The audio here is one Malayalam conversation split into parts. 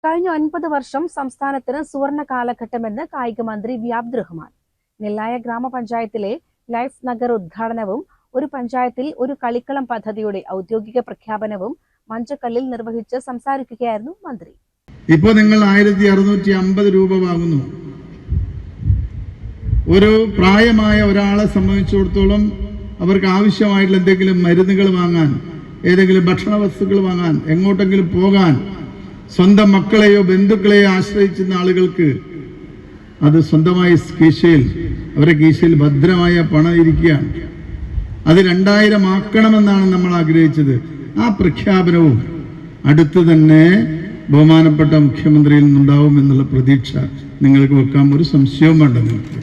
കഴിഞ്ഞ 9 വർഷം സംസ്ഥാനത്തിന് സുവർണ കാലഘട്ടമെന്ന് കായിക മന്ത്രി വി അബ്ദുറഹ്മാൻ. നെല്ലായ ഗ്രാമപഞ്ചായത്തിലെ ലൈഫ് നഗർ ഉദ്ഘാടനവും ഒരു പഞ്ചായത്തിൽ ഒരു കളിക്കളം പദ്ധതിയുടെ ഔദ്യോഗിക പ്രഖ്യാപനവും മഞ്ചക്കല്ലിൽ നിർവഹിച്ച് സംസാരിക്കുകയായിരുന്നു മന്ത്രി. ഇപ്പോൾ നിങ്ങൾ 1650 രൂപ വാങ്ങുന്നു. ഒരു പ്രായമായ ഒരാളെ സംബന്ധിച്ചിടത്തോളം അവർക്ക് ആവശ്യമായിട്ടുള്ള എന്തെങ്കിലും മരുന്നുകൾ വാങ്ങാൻ, ഏതെങ്കിലും ഭക്ഷണ വസ്തുക്കൾ വാങ്ങാൻ, എങ്ങോട്ടെങ്കിലും പോകാൻ സ്വന്തം മക്കളെയോ ബന്ധുക്കളെയോ ആശ്രയിച്ചിരുന്ന ആളുകൾക്ക് അത് സ്വന്തമായി അവരുടെ കീശയിൽ ഭദ്രമായ പണം ഇരിക്കുകയാണ്. അത് 2000 ആക്കണമെന്നാണ് നമ്മൾ ആഗ്രഹിച്ചത്. ആ പ്രഖ്യാപനവും അടുത്ത് തന്നെ ബഹുമാനപ്പെട്ട മുഖ്യമന്ത്രിയിൽ നിന്നുണ്ടാവും എന്നുള്ള പ്രതീക്ഷ നിങ്ങൾക്ക് വെക്കാം. ഒരു സംശയവും വേണ്ട. നിങ്ങൾക്ക്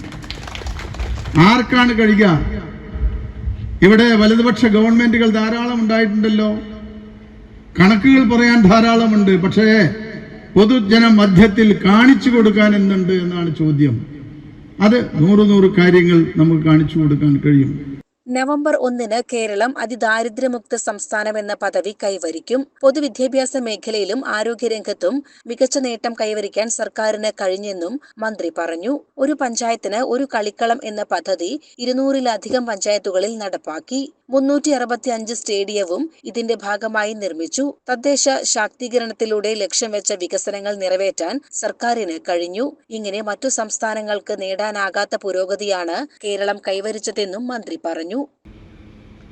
ആർക്കാണ് കഴിയുക? ഇവിടെ വലതുപക്ഷ ഗവൺമെന്റുകൾ ധാരാളം ഉണ്ടായിട്ടുണ്ടല്ലോ. കണക്കുകൾ പറയാൻ ധാരാളമുണ്ട്. പക്ഷേ പൊതുജന മധ്യത്തിൽ കാണിച്ചു കൊടുക്കാൻ എന്തുണ്ട് എന്നാണ് ചോദ്യം. അത് 100 കാര്യങ്ങൾ നമുക്ക് കാണിച്ചു കൊടുക്കാൻ കഴിയും. നവംബർ 1 കേരളം അതിദാരിദ്ര്യമുക്ത സംസ്ഥാനമെന്ന പദവി കൈവരിക്കും. പൊതുവിദ്യാഭ്യാസ മേഖലയിലും ആരോഗ്യരംഗത്തും മികച്ച നേട്ടം കൈവരിക്കാൻ സർക്കാരിന് കഴിഞ്ഞെന്നും മന്ത്രി പറഞ്ഞു. ഒരു പഞ്ചായത്തിന് ഒരു കളിക്കളം എന്ന പദ്ധതി 200-ലധികം പഞ്ചായത്തുകളിൽ നടപ്പാക്കി. 365 സ്റ്റേഡിയവും ഇതിന്റെ ഭാഗമായി നിർമ്മിച്ചു. തദ്ദേശ ശാക്തീകരണത്തിലൂടെ ലക്ഷ്യം വെച്ച വികസനങ്ങൾ നിറവേറ്റാൻ സർക്കാരിന് കഴിഞ്ഞു. ഇങ്ങനെ മറ്റു സംസ്ഥാനങ്ങൾക്ക് നേടാനാകാത്ത പുരോഗതിയാണ് കേരളം കൈവരിച്ചതെന്നും മന്ത്രി പറഞ്ഞു.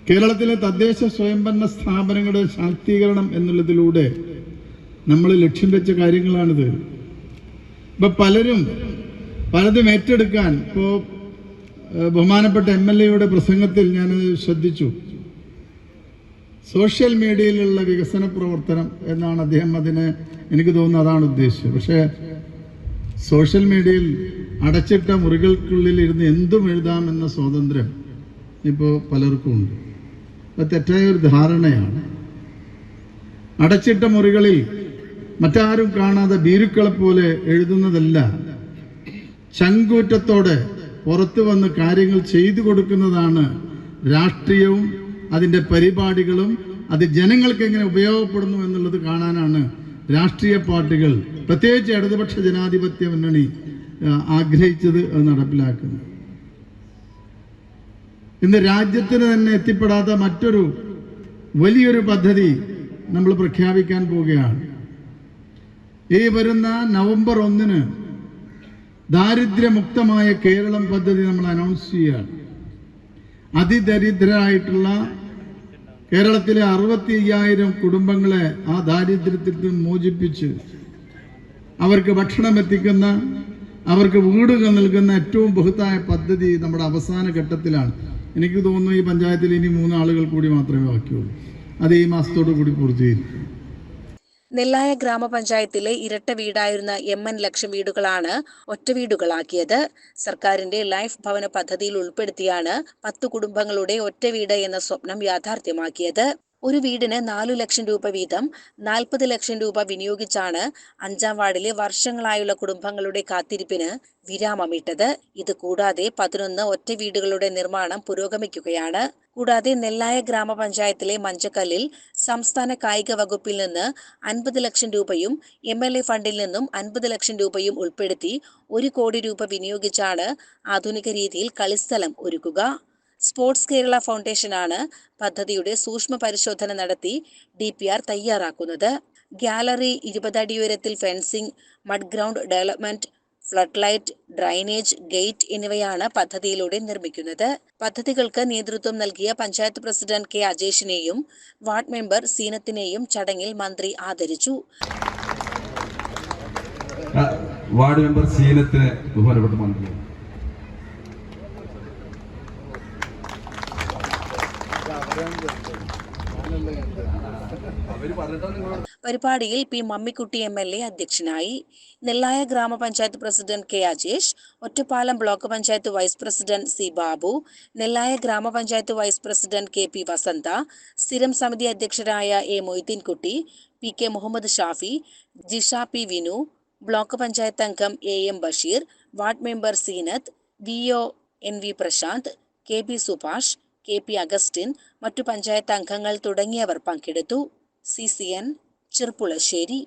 കേരളത്തിലെ തദ്ദേശ സ്വയംഭരണ സ്ഥാപനങ്ങളുടെ ശാക്തീകരണം എന്നുള്ളതിലൂടെ നമ്മൾ ലക്ഷ്യം വെച്ച കാര്യങ്ങളാണിത്. ഇപ്പൊ പലതും ഏറ്റെടുക്കാൻ ബഹുമാനപ്പെട്ട MLA പ്രസംഗത്തിൽ ഞാൻ ശ്രദ്ധിച്ചു. സോഷ്യൽ മീഡിയയിലുള്ള വികസന പ്രവർത്തനം എന്നാണ് അദ്ദേഹം എനിക്ക് തോന്നുന്നു അതാണ് ഉദ്ദേശിച്ചത്. പക്ഷേ സോഷ്യൽ മീഡിയയിൽ അടച്ചിട്ട മുറികൾക്കുള്ളിൽ ഇരുന്ന് എന്തും എഴുതാമെന്ന സ്വാതന്ത്ര്യം ഇപ്പോൾ പലർക്കും ഉണ്ട്. അത് തെറ്റായ ഒരു ധാരണയാണ്. അടച്ചിട്ട മുറികളിൽ മറ്റാരും കാണാതെ ഭീരുക്കളെ പോലെ എഴുതുന്നതല്ല, ചങ്കൂറ്റത്തോടെ പുറത്തു വന്ന് കാര്യങ്ങൾ ചെയ്തു കൊടുക്കുന്നതാണ് രാഷ്ട്രീയവും അതിൻ്റെ പരിപാടികളും. അത് ജനങ്ങൾക്ക് എങ്ങനെ ഉപയോഗപ്പെടുന്നു എന്നുള്ളത് കാണാനാണ് രാഷ്ട്രീയ പാർട്ടികൾ, പ്രത്യേകിച്ച് ഇടതുപക്ഷ ജനാധിപത്യ മുന്നണി ആഗ്രഹിച്ചത്, അത് നടപ്പിലാക്കുന്നത്. ഇന്ന് രാജ്യത്തിന് തന്നെ എത്തിപ്പെടാത്ത മറ്റൊരു വലിയൊരു പദ്ധതി നമ്മൾ പ്രഖ്യാപിക്കാൻ പോവുകയാണ്. ഈ വരുന്ന നവംബർ 1 ദാരിദ്ര്യമുക്തമായ കേരളം പദ്ധതി നമ്മൾ അനൗൺസ് ചെയ്യുകയാണ്. അതിദരിദ്രരായിട്ടുള്ള കേരളത്തിലെ 65,000 കുടുംബങ്ങളെ ആ ദാരിദ്ര്യത്തിൽ നിന്ന് മോചിപ്പിച്ച് അവർക്ക് ഭക്ഷണം എത്തിക്കുന്ന, അവർക്ക് വീടുകൾ നൽകുന്ന ഏറ്റവും ബൃഹത്തായ പദ്ധതി നമ്മുടെ അവസാന ഘട്ടത്തിലാണ്. എനിക്ക് തോന്നുന്നു ഈ പഞ്ചായത്തിൽ ഇനി 3 ആളുകൾ കൂടി മാത്രമേ ബാക്കിയുള്ളൂ. അത് ഈ മാസത്തോടു കൂടി പൂർത്തീകരിക്കും. നെല്ലായ ഗ്രാമപഞ്ചായത്തിലെ ഇരട്ട വീടായിരുന്ന 80 ലക്ഷം വീടുകളാണ് ഒറ്റ വീടുകളാക്കിയത്. സർക്കാരിന്റെ ലൈഫ് ഭവന പദ്ധതിയിൽ ഉൾപ്പെടുത്തിയാണ് 10 കുടുംബങ്ങളുടെ ഒറ്റ വീട് എന്ന സ്വപ്നം യാഥാർത്ഥ്യമാക്കിയത്. ഒരു വീടിന് 4 ലക്ഷം രൂപ വീതം 40 ലക്ഷം രൂപ വിനിയോഗിച്ചാണ് 5-ാം വാർഡിലെ വർഷങ്ങളായുള്ള കുടുംബങ്ങളുടെ കാത്തിരിപ്പിന് വിരാമമിട്ടത്. ഇത് കൂടാതെ 11 ഒറ്റ വീടുകളുടെ നിർമ്മാണം പുരോഗമിക്കുകയാണ്. കൂടാതെ നെല്ലായ ഗ്രാമപഞ്ചായത്തിലെ മഞ്ചക്കല്ലിൽ സംസ്ഥാന കായിക വകുപ്പിൽ നിന്ന് 50 ലക്ഷം രൂപയും MLA ഫണ്ടിൽ നിന്നും 50 ലക്ഷം രൂപയും ഉൾപ്പെടുത്തി 1 കോടി രൂപ വിനിയോഗിച്ചാണ് ആധുനിക രീതിയിൽ കളിസ്ഥലം ഒരുക്കുക. സ്പോർട്സ് കേരള ഫൗണ്ടേഷനാണ് പദ്ധതിയുടെ സൂക്ഷ്മ പരിശോധന നടത്തി DPR തയ്യാറാക്കുന്നത്. ഗ്യാലറി, 20 അടി ഉയരത്തിൽ fencing, mud ground development, flood light, drainage, gate എന്നിവയാണ് പദ്ധതിയിലൂടെ നിർമ്മിക്കുന്നത്. പദ്ധതികൾക്ക് നേതൃത്വം നൽകിയ പഞ്ചായത്ത് പ്രസിഡന്റ് K അജേഷിനെയും വാർഡ് മെമ്പർ സീനത്തിനെയും ചടങ്ങിൽ മന്ത്രി ആദരിച്ചു. വാർഡ് മെമ്പർ സീനത്തിന് ബഹുമാനപ്പെട്ട മന്ത്രി പരിപാടിയിൽ P മമ്മിക്കുട്ടി MLA അധ്യക്ഷനായി. നെല്ലായ ഗ്രാമപഞ്ചായത്ത് president K Ajesh, Ottapalam block panchayat vice president C Babu, Nellaya ഗ്രാമപഞ്ചായത്ത് വൈസ് പ്രസിഡന്റ് KP വസന്ത, സ്ഥിരം സമിതി അധ്യക്ഷരായ A Moideenkutty, PK Muhammad Shafi, Jisha P Vinu, block panchayat അംഗം AM Basheer, ward member Seenath, VO NV Prasanth, KB Subhash, KP Augustine, മറ്റു പഞ്ചായത്ത് അംഗങ്ങൾ തുടങ്ങിയവർ പങ്കെടുത്തു. CCN ചെർപ്പുളശ്ശേരി.